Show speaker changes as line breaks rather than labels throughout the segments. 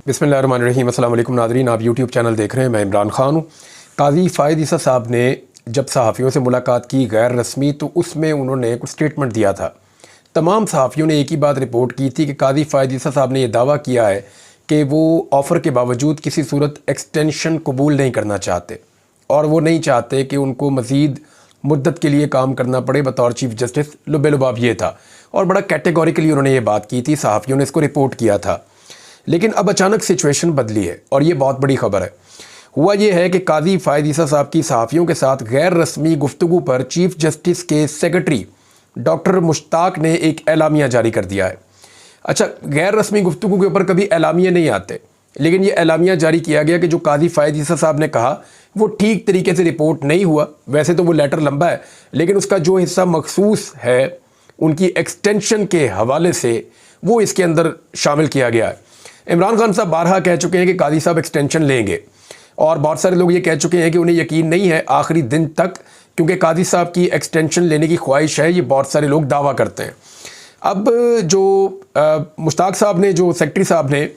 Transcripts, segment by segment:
बिस्मिल्लाहिर्रहमानिर्रहीम। अस्सलाम वालेकुम नाज़रीन, आप यूट्यूब चैनल देख रहे हैं। मैं इमरान ख़ान हूँ। काज़ी फ़ायद ईसा साहब ने जब सहाफ़ियों से मुलाकात की गैर रस्मी, तो उसमें उन्होंने कुछ स्टेटमेंट दिया था। तमाम सहाफ़ियों ने एक ही बात रिपोर्ट की थी कि काज़ी फ़ायद ईसा साहब ने यह दावा किया है कि वो ऑफ़र के बावजूद किसी सूरत एक्सटेंशन कबूल नहीं करना चाहते, और वो नहीं चाहते कि उनको मज़ीद मुद्दत के लिए काम करना पड़े बतौर चीफ़ जस्टिस। लुबे-लुबाब ये था, और बड़ा कैटेगोरिकली उन्होंने ये बात की थी, सहाफ़ियों ने इसको रिपोर्ट किया था। लेकिन अब अचानक सिचुएशन बदली है, और ये बहुत बड़ी ख़बर है। हुआ ये है कि काज़ी फ़ायद ईसा साहब की सहाफ़ियों के साथ गैर रस्मी गुफ्तगू पर चीफ़ जस्टिस के सेक्रेटरी डॉक्टर मुश्ताक ने एक एलामिया जारी कर दिया है। अच्छा, गैर रस्मी गुफ्तगू के ऊपर कभी एलामिया नहीं आते, लेकिन ये एलामिया जारी किया गया कि जो काज़ी फ़ायद ईसा साहब ने कहा वो ठीक तरीके से रिपोर्ट नहीं हुआ। वैसे तो वो लेटर लंबा है, लेकिन उसका जो हिस्सा मखसूस है उनकी एक्सटेंशन के हवाले से, वो इसके अंदर शामिल किया गया है। इमरान खान साहब बारहा कह चुके हैं कि काजी साहब एक्सटेंशन लेंगे, और बहुत सारे लोग ये कह चुके हैं कि उन्हें यकीन नहीं है आखिरी दिन तक, क्योंकि काजी साहब की एक्सटेंशन लेने की ख्वाहिश है। ये बहुत सारे लोग दावा करते हैं। अब जो मुश्ताक साहब ने, जो सेक्रेटरी साहब ने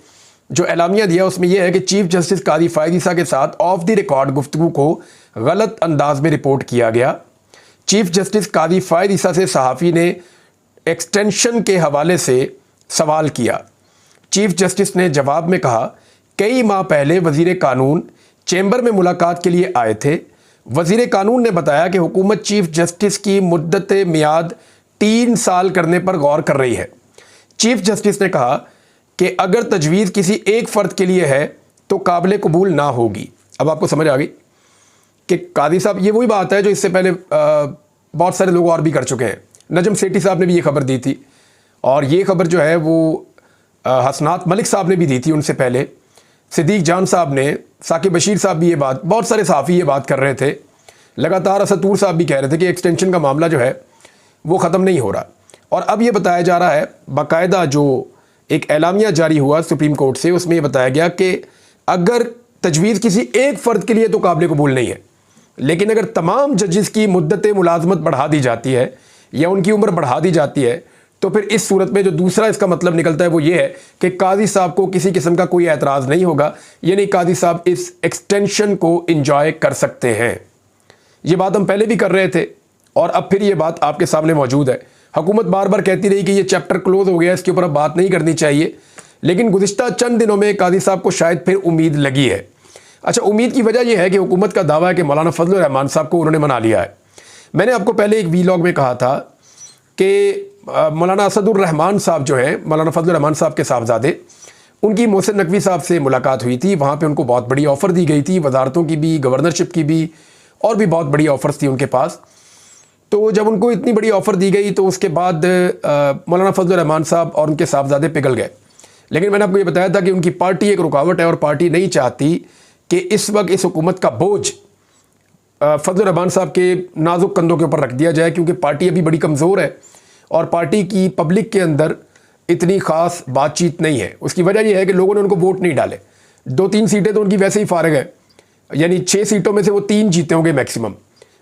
जो एलामिया दिया, उसमें यह है कि चीफ जस्टिस काजी फ़ायद ईसा के साथ ऑफ द रिकॉर्ड गुफ्तगू को गलत अंदाज में रिपोर्ट किया गया। चीफ जस्टिस काजी फ़ायद ईसा से सहाफ़ी ने एक्सटेंशन के हवाले से सवाल किया। चीफ जस्टिस ने जवाब में कहा, कई माह पहले वज़ीर कानून चैम्बर में मुलाकात के लिए आए थे। वज़ीर कानून ने बताया कि हुकूमत चीफ जस्टिस की मुद्दत मियाद 3 साल करने पर गौर कर रही है। चीफ जस्टिस ने कहा कि अगर तजवीज़ किसी एक फ़र्द के लिए है तो काबिल कबूल ना होगी। अब आपको समझ आ गई कि कादी साहब, ये वही बात है जो इससे पहले बहुत सारे लोग और भी कर चुके हैं। नजम सेठी साहब ने भी ये खबर दी थी, और ये खबर जो है वो हसनात मलिक साहब ने भी दी थी उनसे पहले। सिद्दीक जान साहब ने, साकिब बशीर साहब भी ये बात, बहुत सारे सहाफ़ी ये बात कर रहे थे। लगातार असतूर साहब भी कह रहे थे कि एक्सटेंशन का मामला जो है वो ख़त्म नहीं हो रहा। और अब ये बताया जा रहा है, बाकायदा जो एक एलामिया जारी हुआ सुप्रीम कोर्ट से, उसमें ये बताया गया कि अगर तजवीज़ किसी एक फ़र्द के लिए तो काबिल कबूल नहीं है, लेकिन अगर तमाम जजेस की मुद्दत मुलाजमत बढ़ा दी जाती है या उनकी उम्र बढ़ा दी जाती है, तो फिर इस सूरत में जो दूसरा इसका मतलब निकलता है वो ये है कि काजी साहब को किसी किस्म का कोई एतराज़ नहीं होगा, यानी काजी साहब इस एक्सटेंशन को इंजॉय कर सकते हैं। ये बात हम पहले भी कर रहे थे, और अब फिर ये बात आपके सामने मौजूद है। हुकूमत बार बार कहती रही कि ये चैप्टर क्लोज हो गया, इसके ऊपर अब बात नहीं करनी चाहिए, लेकिन गुज़िश्ता चंद दिनों में काजी साहब को शायद फिर उम्मीद लगी है। अच्छा, उम्मीद की वजह यह है कि हुकूमत का दावा है कि मौलाना फजल रहमान साहब को उन्होंने मना लिया है। मैंने आपको पहले एक वीलॉग में कहा था कि मौलाना असदुर्रहमान साहब जो हैं, मौलाना फजल रहमान साहब के साहबजादे, उनकी मोहसिन नकवी साहब से मुलाकात हुई थी। वहाँ पे उनको बहुत बड़ी ऑफ़र दी गई थी, वजारतों की भी, गवर्नरशिप की भी, और भी बहुत बड़ी ऑफ़र्स थी उनके पास। तो जब उनको इतनी बड़ी ऑफ़र दी गई तो उसके बाद मौलाना फजल रहमान साहब और उनके साहबजादे पिघल गए। लेकिन मैंने आपको ये बताया था कि उनकी पार्टी एक रुकावट है, और पार्टी नहीं चाहती कि इस वक्त इस हुकूमत का बोझ फजल रहमान साहब के नाजुक कंधों के ऊपर रख दिया जाए, क्योंकि पार्टी अभी बड़ी कमज़ोर है और पार्टी की पब्लिक के अंदर इतनी ख़ास बातचीत नहीं है। उसकी वजह यह है कि लोगों ने उनको वोट नहीं डाले। 2-3 सीटें तो उनकी वैसे ही फारिग है, यानी 6 सीटों में से वो 3 जीते होंगे मैक्सिमम,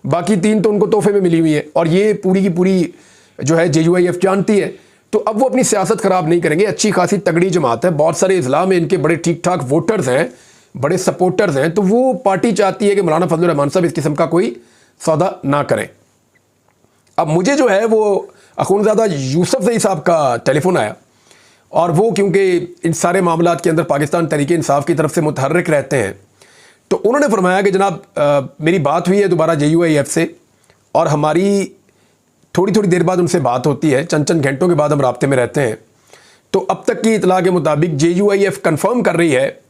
बाकी 3 तो उनको तोहफे में मिली हुई है, और ये पूरी की पूरी जो है JUIF जानती है। तो अब वो अपनी सियासत ख़राब नहीं करेंगे। अच्छी खासी तगड़ी जमात है, बहुत सारे इस्लाम में इनके बड़े ठीक ठाक वोटर्स हैं, बड़े सपोर्टर्स हैं। तो वो पार्टी चाहती है कि मौलाना फजल रहमान साहब इस किस्म का कोई सौदा ना करें। अब मुझे जो है वो अखुनज़ादा यूसुफ ज़ई साहब का टेलीफोन आया, और वो क्योंकि इन सारे मामलात के अंदर पाकिस्तान तहरीक इंसाफ की तरफ से मुतहर्रिक रहते हैं, तो उन्होंने फरमाया कि जनाब मेरी बात हुई है दोबारा JUIF से, और हमारी थोड़ी थोड़ी देर बाद उनसे बात होती है, चंद चंद घंटों के बाद हम राब्ते में रहते हैं। तो अब तक की इतला के मुताबिक JUIF कंफर्म कर रही है,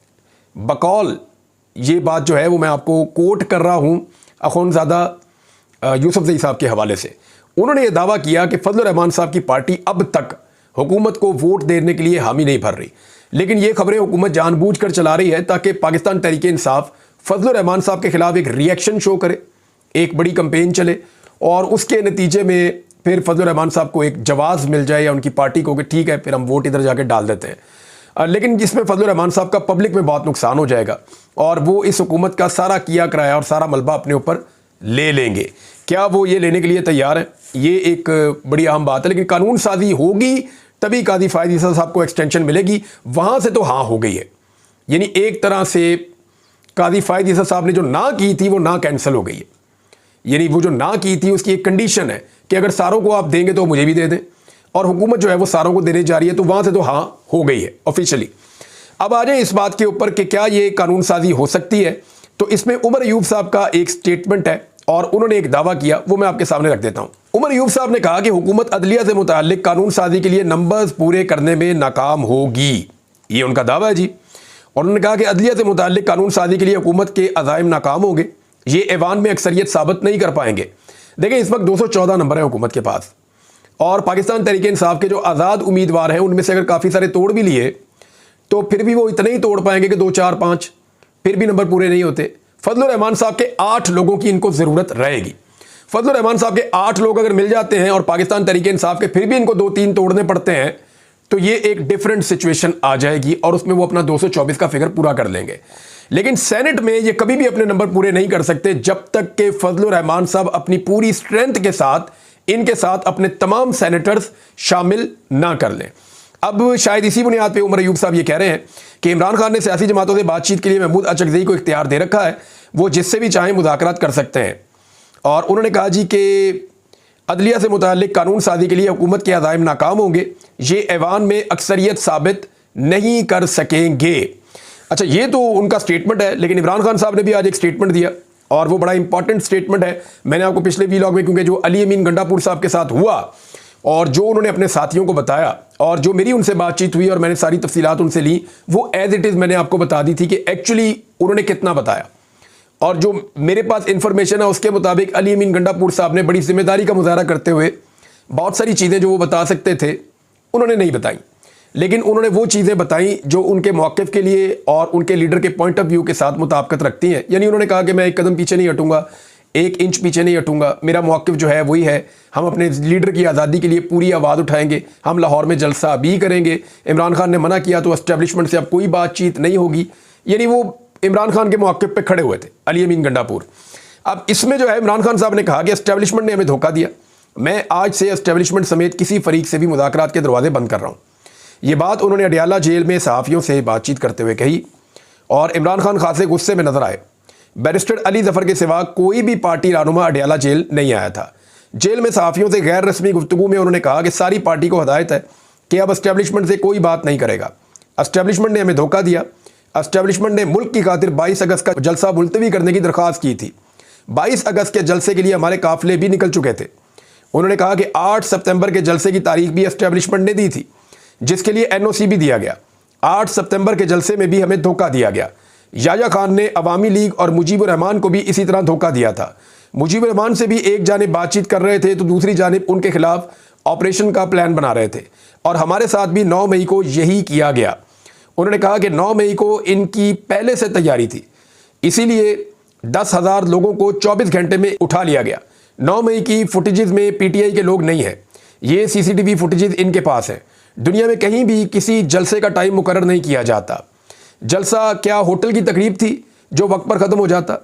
बकौल ये बात जो है वो मैं आपको कोट कर रहा हूँ अखुनज़ादा यूसुफ ज़ई साहब के हवाले से। उन्होंने ये दावा किया कि फजल रहमान साहब की पार्टी अब तक हुकूमत को वोट देने के लिए हामी नहीं भर रही, लेकिन ये खबरें हुकूमत जानबूझकर चला रही है ताकि पाकिस्तान तहरीक इंसाफ फजल रहमान साहब के खिलाफ एक रिएक्शन शो करे, एक बड़ी कंपेन चले, और उसके नतीजे में फिर फजल रहमान साहब को एक जवाज़ मिल जाए, या उनकी पार्टी को कि ठीक है फिर हम वोट इधर जाके डाल देते हैं। लेकिन जिसमें फजल रहमान साहब का पब्लिक में बहुत नुकसान हो जाएगा, और वो इस हुकूमत का सारा किया कराया और सारा मलबा अपने ऊपर ले लेंगे। क्या वो ये लेने के लिए तैयार हैं? ये एक बड़ी अहम बात है। लेकिन कानून साजी होगी तभी काजी फ़ायद ईसा साहब को एक्सटेंशन मिलेगी। वहाँ से तो हाँ हो गई है, यानी एक तरह से काजी फ़ायद ईसा साहब ने जो ना की थी वो ना कैंसिल हो गई है। यानी वो जो ना की थी उसकी एक कंडीशन है कि अगर सारों को आप देंगे तो मुझे भी दे दें, और हुकूमत जो है वो सारों को देने जा रही है, तो वहाँ से तो हाँ हो गई है ऑफिशियली। अब आ जाए इस बात के ऊपर कि क्या ये कानून साजी हो सकती है। तो इसमें उमर अयूब साहब का एक स्टेटमेंट है और उन्होंने एक दावा किया, वो मैं आपके सामने रख देता हूँ। उमर अयूब साहब ने कहा कि हुकूमत अदलिया से मुताल्लिक कानून साजी के लिए नंबर्स पूरे करने में नाकाम होगी, ये उनका दावा है जी। और उन्होंने कहा कि अदलिया से मुताल्लिक कानून साजी के लिए हुकूमत के अज़ाइम नाकाम होंगे, ये ऐवान में अक्सरियत साबित नहीं कर पाएंगे। देखें इस वक्त 214 नंबर है हुकूमत के पास, और पाकिस्तान तहरीक इंसाफ के जो आज़ाद उम्मीदवार हैं उनमें से अगर काफ़ी सारे तोड़ भी लिए तो फिर भी वो इतने ही तोड़ पाएंगे कि 2, 4, 5, फिर भी नंबर पूरे नहीं होते। फजलुर रहमान साहब के 8 लोगों की इनको ज़रूरत रहेगी। फजलुर रहमान साहब के 8 लोग अगर मिल जाते हैं और पाकिस्तान तहरीक इंसाफ के फिर भी इनको 2-3 तोड़ने पड़ते हैं, तो ये एक डिफरेंट सिचुएशन आ जाएगी और उसमें वो अपना 224 का फिगर पूरा कर लेंगे। लेकिन सेनेट में ये कभी भी अपने नंबर पूरे नहीं कर सकते जब तक कि फजलुर रहमान साहब अपनी पूरी स्ट्रेंथ के साथ इनके साथ अपने तमाम सेनेटर्स शामिल ना कर लें। अब शायद इसी बुनियाद पे उमर अयूब साहब ये कह रहे हैं कि इमरान खान ने सियासी जमातों से बातचीत के लिए महमूद अचकज़ई को इख्तियार दे रखा है, वो जिससे भी चाहें मुज़ाकरात कर सकते हैं। और उन्होंने कहा जी कि अदलिया से मुताल्लिक कानून साजी के लिए हुकूमत के अज़ाइम नाकाम होंगे, ये ऐवान में अक्सरियत साबित नहीं कर सकेंगे। अच्छा, ये तो उनका स्टेटमेंट है, लेकिन इमरान खान साहब ने भी आज एक स्टेटमेंट दिया और वो बड़ा इंपॉर्टेंट स्टेटमेंट है। मैंने आपको पिछले व्लॉग में, क्योंकि जो अली अमीन गंडापुर साहब के साथ हुआ और जो उन्होंने अपने साथियों को बताया और जो मेरी उनसे बातचीत हुई और मैंने सारी तफसीलात उनसे ली, वो एज इट इज़ मैंने आपको बता दी थी कि एक्चुअली उन्होंने कितना बताया। और जो मेरे पास इंफॉर्मेशन है उसके मुताबिक अली अमीन गंडापुर साहब ने बड़ी जिम्मेदारी का मुजाहरा करते हुए बहुत सारी चीज़ें जो वो बता सकते थे उन्होंने नहीं बताई, लेकिन उन्होंने वो चीज़ें बताई जो उनके मौक़िफ़ के लिए और उनके लीडर के पॉइंट ऑफ व्यू के साथ मुताबिकत रखती हैं। यानी उन्होंने कहा कि मैं एक कदम पीछे नहीं हटूंगा, 1 इंच पीछे नहीं हटूंगा, मेरा मौक़िफ़ जो है वही है, हम अपने लीडर की आज़ादी के लिए पूरी आवाज़ उठाएंगे, हम लाहौर में जलसा भी करेंगे, इमरान खान ने मना किया तो एस्टेब्लिशमेंट से अब कोई बातचीत नहीं होगी। यानी वो इमरान खान के मौक़िफ़ पे खड़े हुए थे अली अमीन गंडापुर। अब इसमें जो है इमरान खान साहब ने कहा कि एस्टेब्लिशमेंट ने हमें धोखा दिया, मैं आज से एस्टेब्लिशमेंट समेत किसी फरीक से भी मुज़ाकरात के दरवाजे बंद कर रहा हूँ। ये बात उन्होंने अडियाला जेल में सहाफ़ियों से बातचीत करते हुए कही और इमरान खान खासे गुस्से में नजर आए। बैरिस्टर अली ज़फ़र के सिवा कोई भी पार्टी रहनुमा अडियाला जेल नहीं आया था। जेल में सहाफ़ियों से गैर रस्मी गुफ्तगू में उन्होंने कहा कि सारी पार्टी को हदायत है कि अब एस्टेब्लिशमेंट से कोई बात नहीं करेगा, एस्टेब्लिशमेंट ने हमें धोखा दिया। एस्टेब्लिशमेंट ने मुल्क की खातिर 22 अगस्त का जलसा मुलतवी करने की दरख्वास्त की थी। 22 अगस्त के जलसे के लिए हमारे काफ़िले भी निकल चुके थे। उन्होंने कहा कि 8 सितंबर के जलसे की तारीख भी एस्टेब्लिशमेंट ने दी थी, जिसके लिए NOC भी दिया गया। 8 सितंबर के जलसे में भी हमें धोखा दिया गया। याया खान ने अवामी लीग और मुजीबुर रहमान को भी इसी तरह धोखा दिया था। मुजीबुर रहमान से भी एक जानिब बातचीत कर रहे थे तो दूसरी जानिब उनके खिलाफ ऑपरेशन का प्लान बना रहे थे, और हमारे साथ भी 9 मई को यही किया गया। उन्होंने कहा कि 9 मई को इनकी पहले से तैयारी थी, इसीलिए 10,000 लोगों को 24 घंटे में उठा लिया गया। 9 मई की फुटेजेस में PTI के लोग नहीं हैं, ये CCTV फुटेजेस इनके पास है। दुनिया में कहीं भी किसी जलसे का टाइम मुकर्रर नहीं किया जाता। जलसा क्या होटल की तकरीब थी जो वक्त पर ख़त्म हो जाता?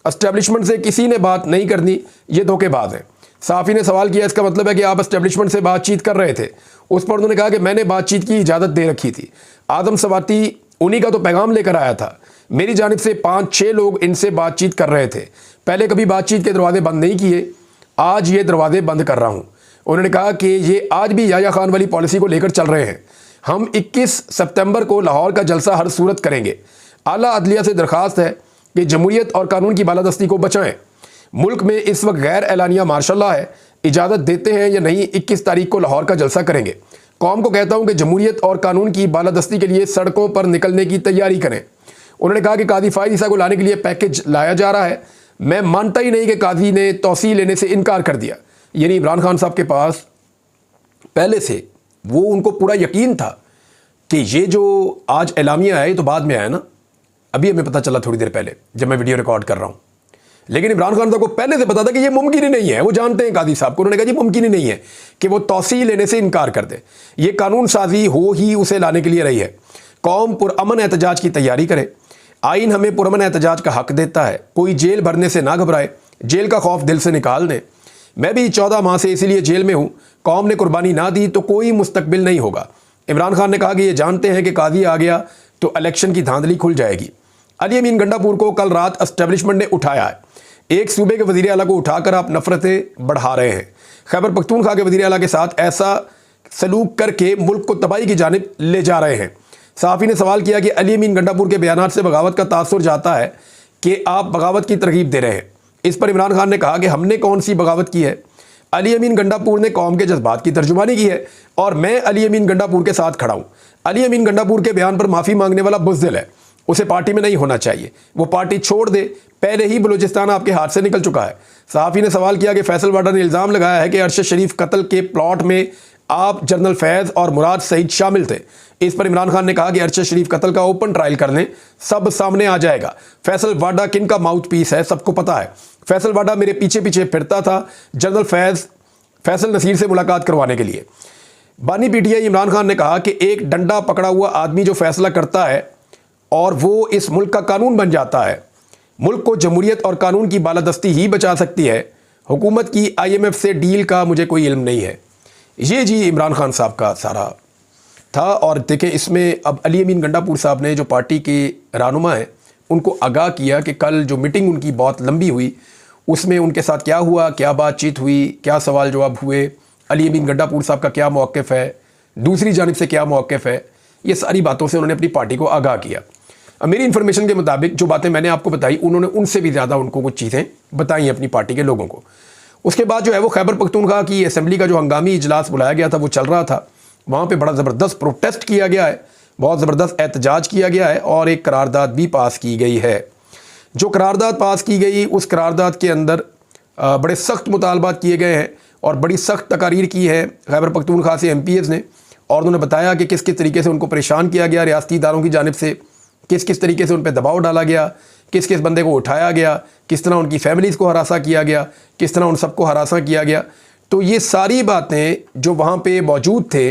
एस्टेब्लिशमेंट से किसी ने बात नहीं करनी, ये धोखेबाज है। साफ़ी ने सवाल किया, इसका मतलब है कि आप एस्टेब्लिशमेंट से बातचीत कर रहे थे? उस पर उन्होंने कहा कि मैंने बातचीत की इजाज़त दे रखी थी। आदम सवाती उन्हीं का तो पैगाम लेकर आया था। मेरी जानिब से 5-6 लोग इनसे बातचीत कर रहे थे। पहले कभी बातचीत के दरवाजे बंद नहीं किए, आज ये दरवाजे बंद कर रहा हूँ। उन्होंने कहा कि ये आज भी याया खान वाली पॉलिसी को लेकर चल रहे हैं। हम 21 सितंबर को लाहौर का जलसा हर सूरत करेंगे। आला अदलिया से दरख्वास्त है कि जमहूरियत और कानून की बालादस्ती को बचाएं। मुल्क में इस वक्त गैर एलानिया मार्शल लॉ है, इजाज़त देते हैं या नहीं 21 तारीख को लाहौर का जलसा करेंगे। कौम को कहता हूं कि जमहूरियत और कानून की बालादस्ती के लिए सड़कों पर निकलने की तैयारी करें। उन्होंने कहा कि काजी फ़ायद ईसा को लाने के लिए पैकेज लाया जा रहा है। मैं मानता ही नहीं कि काजी ने तौसील लेने से इनकार कर दिया। यानी इमरान खान साहब के पास पहले से वो उनको पूरा यकीन था कि ये जो आज एलामिया है ये तो बाद में आया ना, अभी हमें पता चला थोड़ी देर पहले जब मैं वीडियो रिकॉर्ड कर रहा हूँ। लेकिन इमरान खान साहब को पहले से पता था कि ये मुमकिन ही नहीं है। वो जानते हैं काजी साहब को, उन्होंने कहा जी मुमकिन ही नहीं है कि वो तौसील लेने से इनकार कर दे। ये कानून साजी हो ही उसे लाने के लिए रही है। कौम पुरअमन एहतजाज की तैयारी करे। आइन हमें पुरअमन एहतजाज का हक देता है। कोई जेल भरने से ना घबराए, जेल का खौफ दिल से निकाल दें। मैं भी 14 माह से इसीलिए जेल में हूँ। कौम ने कुर्बानी ना दी तो कोई मुस्तकबिल नहीं होगा। इमरान खान ने कहा कि ये जानते हैं कि काजी आ गया तो इलेक्शन की धांधली खुल जाएगी। अली अमीन गंडापुर को कल रात एस्टेब्लिशमेंट ने उठाया है। एक सूबे के वज़ीर आला को उठाकर आप नफरतें बढ़ा रहे हैं। खैबर पख्तूनख्वा के वज़ीर आला के साथ ऐसा सलूक करके मुल्क को तबाही की जानिब ले जा रहे हैं। सहाफ़ी ने सवाल किया कि अली अमीन गंडापुर के बयानात से बगावत का तासुर जाता है कि आप बगावत की तरगीब दे रहे हैं। इस पर इमरान खान ने कहा कि हमने कौन सी बगावत की है, अली अमीन गंडापुर ने कौम के जज्बात की तर्जुमानी की है और मैं अली अमीन गंडापुर के साथ खड़ा हूँ। अली अमीन गंडापुर के बयान पर माफ़ी मांगने वाला बुज़दिल है, उसे पार्टी में नहीं होना चाहिए, वो पार्टी छोड़ दे, पहले ही बलूचिस्तान आपके हाथ से निकल चुका है। सहाफ़ी ने सवाल किया कि फैसल वाडा ने इल्ज़ाम लगाया है कि अरशद शरीफ कत्ल के प्लॉट में आप जनरल फैज़ और मुराद सईद शामिल थे। इस पर इमरान खान ने कहा कि अरशद शरीफ कत्ल का ओपन ट्रायल कर लें, सब सामने आ जाएगा। फैसल वाडा किन का माउथ पीस है सबको पता है। फैसल वाडा मेरे पीछे पीछे फिरता था जनरल फैसल नसीर से मुलाकात करवाने के लिए। बानी पीटीआई इमरान खान ने कहा कि एक डंडा पकड़ा हुआ आदमी जो फैसला करता है और वो इस मुल्क का कानून बन जाता है, मुल्क को जमहूरियत और कानून की बालादस्ती ही बचा सकती है। हुकूमत की IMF से डील का मुझे कोई इल्म नहीं है। ये जी इमरान खान साहब का सारा था। और देखें इसमें अब अली अमीन गंडापुर साहब ने जो पार्टी के रहनुमा हैं उनको आगाह किया कि कल जो मीटिंग उनकी बहुत लंबी हुई उसमें उनके साथ क्या हुआ, क्या बातचीत हुई, क्या सवाल जवाब हुए, अली अमीन गंडापुर साहब का क्या मौक़िफ़ है, दूसरी जानिब से क्या मौक़िफ़ है, ये सारी बातों से उन्होंने अपनी पार्टी को आगाह किया। अब मेरी इन्फॉर्मेशन के मुताबिक जो बातें मैंने आपको बताई उन्होंने उनसे भी ज़्यादा उनको कुछ चीज़ें बताई अपनी पार्टी के लोगों को। उसके बाद जो है वो खैबर पख्तूनख्वा की असम्बली का जो हंगामी इजलास बुलाया गया था वो चल रहा था। वहाँ पे बड़ा ज़बरदस्त प्रोटेस्ट किया गया है, बहुत ज़बरदस्त एहतजाज किया गया है और एक करारदाद भी पास की गई है। जो करारदाद पास की गई उस करारदाद के अंदर बड़े सख्त मुतालबात किए गए हैं और बड़ी सख्त तकारीर की है खैबर पख्तूनख्वा से MPs ने, और उन्होंने बताया कि किस किस तरीके से उनको परेशान किया गया रियासती इदारों की जानिब से, किस किस तरीके से उन पर दबाव डाला गया, किस किस बंदे को उठाया गया, किस तरह उनकी फैमिलीज़ को हरासा किया गया, किस तरह उन सबको हरासा किया गया। तो ये सारी बातें जो वहाँ पे मौजूद थे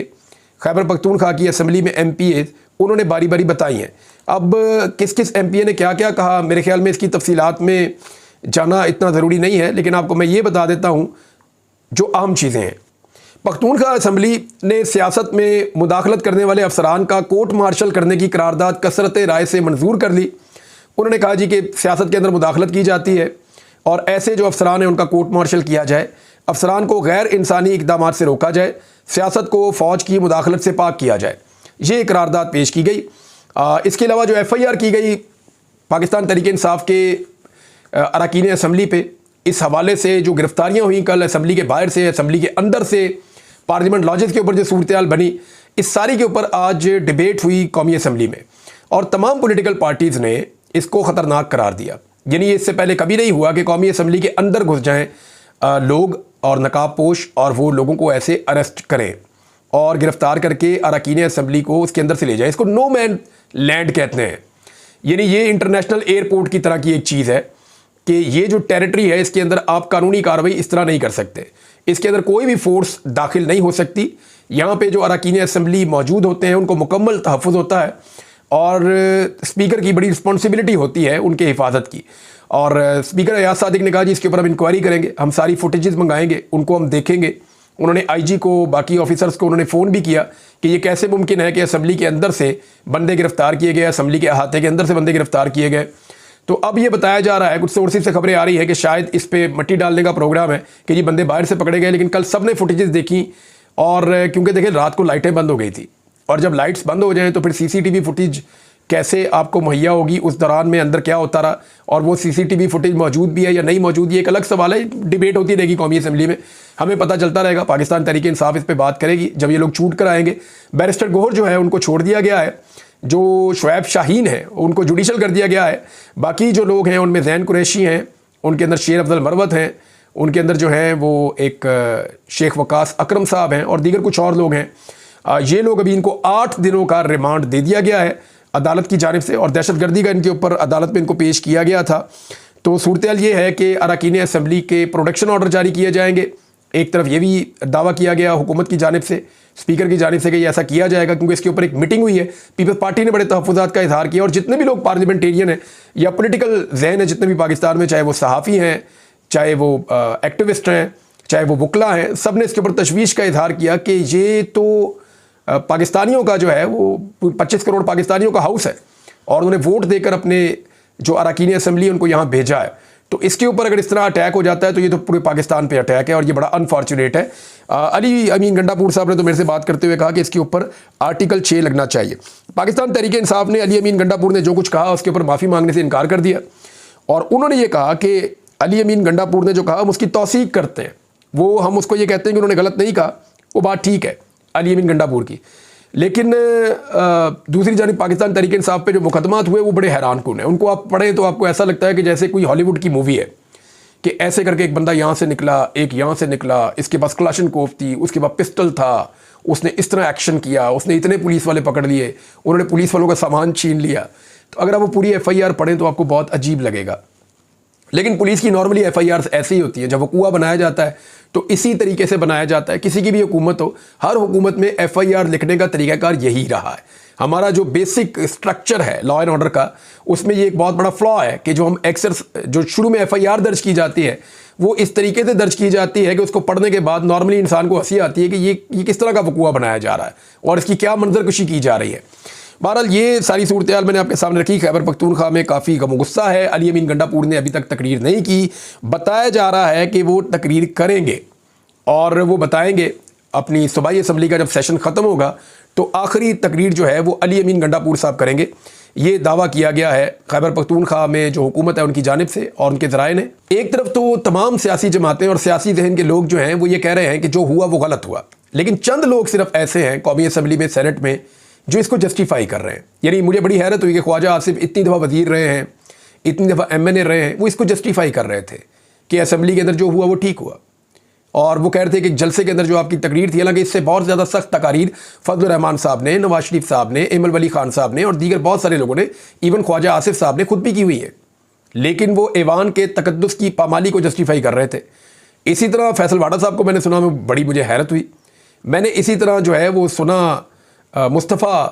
खैबर पख्तूनख्वा की असम्बली में MPs उन्होंने बारी बारी बताई हैं। अब किस किस MPA ने क्या क्या कहा, मेरे ख्याल में इसकी तफसीलात में जाना इतना ज़रूरी नहीं है, लेकिन आपको मैं ये बता देता हूँ जो अहम चीज़ें हैं। पख्तूनख्वा असम्बली ने सियासत में मुदाखलत करने वाले अफसरान का कोर्ट मार्शल करने की करारदाद कसरत राय से मंजूर कर ली। उन्होंने कहा जी कि सियासत के अंदर मुदाखलत की जाती है और ऐसे जो अफसरान हैं उनका कोर्ट मार्शल किया जाए, अफसरान को गैर इंसानी इकदामात से रोका जाए, सियासत को फ़ौज की मुदाखलत से पाक किया जाए। ये करारदाद पेश की गई। इसके अलावा जो FIR की गई पाकिस्तान तहरीक इंसाफ के अरकान असम्बली पे, इस हवाले से जो गिरफ्तारियाँ हुई कल असम्बली के बाहर से, असम्बली के अंदर से, पार्लियामेंट लॉजेस के ऊपर जो सूरत बनी, इस सारी के ऊपर आज डिबेट हुई कौमी असम्बली में और तमाम पॉलिटिकल पार्टीज़ ने इसको ख़तरनाक करार दिया। यानी ये इससे पहले कभी नहीं हुआ कि कौमी असम्बली के अंदर घुस जाएँ लोग और नकाब पोश और वो लोगों को ऐसे अरेस्ट करें और गिरफ़्तार करके अरकान असम्बली को उसके अंदर से ले जाए। इसको नो मैन लैंड कहते हैं। यानी ये इंटरनेशनल एयरपोर्ट की तरह की एक चीज़ है कि ये जो टेरिटरी है इसके अंदर आप कानूनी कार्रवाई इस तरह नहीं कर सकते, इसके अंदर कोई भी फोर्स दाखिल नहीं हो सकती। यहाँ पे जो अरकान असम्बली मौजूद होते हैं उनको मुकम्मल तहफ़्फ़ुज़ होता है और स्पीकर की बड़ी रिस्पॉन्सिबिलिटी होती है उनके हिफाजत की। और स्पीकर अयाज सादिक ने कहा जी इसके ऊपर हम इंक्वायरी करेंगे, हम सारी फुटेजेस मंगाएंगे, उनको हम देखेंगे। उन्होंने IG को, बाकी ऑफिसर्स को उन्होंने फ़ोन भी किया कि ये कैसे मुमकिन है कि असम्बली के अंदर से बंदे गिरफ़्तार किए गए, असम्बली के अहाते के अंदर से बंदे गिरफ़्तार किए गए। तो अब ये बताया जा रहा है, कुछ सोर्सेज से खबरें आ रही है कि शायद इस पर मट्टी डालने का प्रोग्राम है कि ये बंदे बाहर से पकड़े गए। लेकिन कल सब ने फुटेजेस देखी और क्योंकि देखिए रात को लाइटें बंद हो गई थी और जब लाइट्स बंद हो जाएँ तो फिर CCTV फुटेज कैसे आपको मुहैया होगी, उस दौरान में अंदर क्या होता रहा और वो CCTV फुटेज मौजूद भी है या नहीं मौजूद, ये एक अलग सवाल है। डिबेट होती रहेगी कौमी असम्बली में, हमें पता चलता रहेगा। पाकिस्तान तहरीक इंसाफ इस पर बात करेगी जब ये लोग छूट कर आएंगे। बैरिस्टर गोहर जो है उनको छोड़ दिया गया है, जो शुएब शाहीन है उनको जुडिशल कर दिया गया है। बाकी जो लोग हैं उनमें जैन कुरैशी हैं, उनके अंदर शेर अफजल मरवत हैं, उनके अंदर जो हैं वो एक शेख वकास अकरम साहब हैं और दीगर कुछ और लोग हैं। ये लोग अभी इनको 8 दिनों का रिमांड दे दिया गया है अदालत की जानिब से और दहशतगर्दी का इनके ऊपर अदालत में इनको पेश किया गया था। तो सूरत ये है कि अरकान असम्बली के प्रोटेक्शन ऑर्डर जारी किए जाएंगे। एक तरफ ये भी दावा किया गया हुकूमत की जानिब से, स्पीकर की जानिब से कि ऐसा किया जाएगा क्योंकि इसके ऊपर एक मीटिंग हुई है। पीपल्स पार्टी ने बड़े तहफ़्फ़ुज़ात का इज़हार किया और जितने भी लोग पार्लियामेंटेरियन हैं या पोलिटिकल जहन है जितने भी पाकिस्तान में, चाहे वो सहाफ़ी हैं, चाहे वो एक्टिविस्ट हैं, चाहे वो वकला हैं, सब ने इसके ऊपर तशवीश का इज़हार किया कि ये तो पाकिस्तानियों का जो है वो 25 करोड़ पाकिस्तानियों का हाउस है और उन्होंने वोट देकर अपने जो अरकान असम्बली उनको यहाँ भेजा है। तो इसके ऊपर अगर इस तरह अटैक हो जाता है तो ये तो पूरे पाकिस्तान पे अटैक है और ये बड़ा अनफॉर्चुनेट है। अली अमीन गंडापुर साहब ने तो मेरे से बात करते हुए कहा कि इसके ऊपर आर्टिकल 6 लगना चाहिए। पाकिस्तान तहरीक इंसाफ ने अली अमीन गंडापुर ने जो कुछ कहा उसके ऊपर माफ़ी मांगने से इनकार कर दिया और उन्होंने ये कहा कि अली अमीन गंडापुर ने जो कहा हम उसकी तौसीक करते हैं, वो हम उसको ये कहते हैं कि उन्होंने गलत नहीं कहा, वो बात ठीक है अली अमीन गंडापुर की। लेकिन दूसरी जानिब पाकिस्तान तहरीक इंसाफ पे जो मुकदमात हुए वो बड़े हैरान कुन है। उनको आप पढ़ें तो आपको ऐसा लगता है कि जैसे कोई हॉलीवुड की मूवी है कि ऐसे करके एक बंदा यहाँ से निकला, एक यहाँ से निकला, इसके पास क्लाशनकोफ थी, उसके पास पिस्टल था, उसने इस तरह एक्शन किया, उसने इतने पुलिस वाले पकड़ लिए, उन्होंने पुलिस वालों का सामान छीन लिया। तो अगर आप वो पूरी FIR पढ़ें तो आपको बहुत अजीब लगेगा। लेकिन पुलिस की नॉर्मली FIR ऐसी ही होती है, जब वकूआ बनाया जाता है तो इसी तरीके से बनाया जाता है। किसी की भी हुकूमत हो, हर हुकूमत में FIR लिखने का तरीक़ाकार यही रहा है। हमारा जो बेसिक स्ट्रक्चर है लॉ एंड ऑर्डर का, उसमें ये एक बहुत बड़ा फ्लॉ है कि जो हम जो शुरू में FIR दर्ज की जाती है वो इस तरीके से दर्ज की जाती है कि उसको पढ़ने के बाद नॉर्मली इंसान को हंसी आती है कि ये किस तरह का वकूआ बनाया जा रहा है और इसकी क्या मंजरकशी की जा रही है। बहरहाल ये सारी सूरत हाल मैंने आपके सामने रखी। खैबर पख्तूनख्वा में काफ़ी गम गुस्सा है। अली अमीन गंडापुर ने अभी तक तकरीर नहीं की। बताया जा रहा है कि वो तकरीर करेंगे और वो बताएंगे अपनी सूबाई असम्बली का जब सेशन ख़त्म होगा तो आखिरी तकरीर जो है वो अली अमीन गंडापुर साहब करेंगे। ये दावा किया गया है खैबर पख्तूनख्वा में जो हुकूमत है उनकी जानिब से और उनके ज़राए ने। एक तरफ तो तमाम सियासी जमातें और सियासी जहन के लोग जो हैं वो ये कह रहे हैं कि जो हुआ वो गलत हुआ, लेकिन चंद लोग सिर्फ ऐसे हैं कौमी असम्बली में, सेनेट में, जो इसको जस्टिफाई कर रहे हैं। यानी मुझे बड़ी हैरत हुई कि ख्वाजा आसिफ इतनी दफ़ा वज़ीर रहे हैं, इतनी दफ़ा MNA रहे हैं, वो इसको जस्टिफाई कर रहे थे कि असम्बली के अंदर जो हुआ वो ठीक हुआ। और वो कह रहे थे कि जलसे के अंदर जो आपकी तकरीर थी, हालांकि इससे बहुत ज़्यादा सख्त तकारीर फजल रहमान साहब ने, नवाज शरीफ साहब ने, एमल वली खान साहब ने और दीगर बहुत सारे लोगों ने, इवन ख्वाजा आसिफ साहब ने खुद भी की हुई है, लेकिन वो ऐवान के तकद्दुस की पामाली को जस्टिफाई कर रहे थे। इसी तरह फैसल वाडा साहब को मैंने सुना, में बड़ी मुझे हैरत हुई। मैंने इसी तरह जो है वो सुना मुस्तफ़ा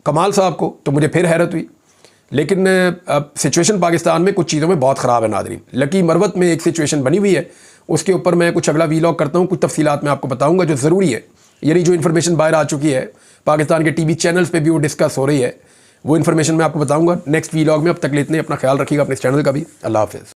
कमाल साहब को, तो मुझे फिर हैरत हुई। लेकिन सिचुएशन पाकिस्तान में कुछ चीज़ों में बहुत ख़राब है नादरीन। लकी मरवत में एक सिचुएशन बनी हुई है, उसके ऊपर मैं कुछ अगला वीलॉग करता हूँ, कुछ तफसीलात मैं आपको बताऊँगा जो ज़रूरी है। यानी जो इन्फॉर्मेशन बाहर आ चुकी है, पाकिस्तान के TV चैनल्स पे भी वो डिस्कस हो रही है, वो इन्फॉर्मेशन मैं आपको बताऊँगा नेक्स्ट वीलॉग में। अब तक ले इतने, अपना ख्याल रखिएगा, अपने चैनल का भी। अल्लाह हाफ़िज़।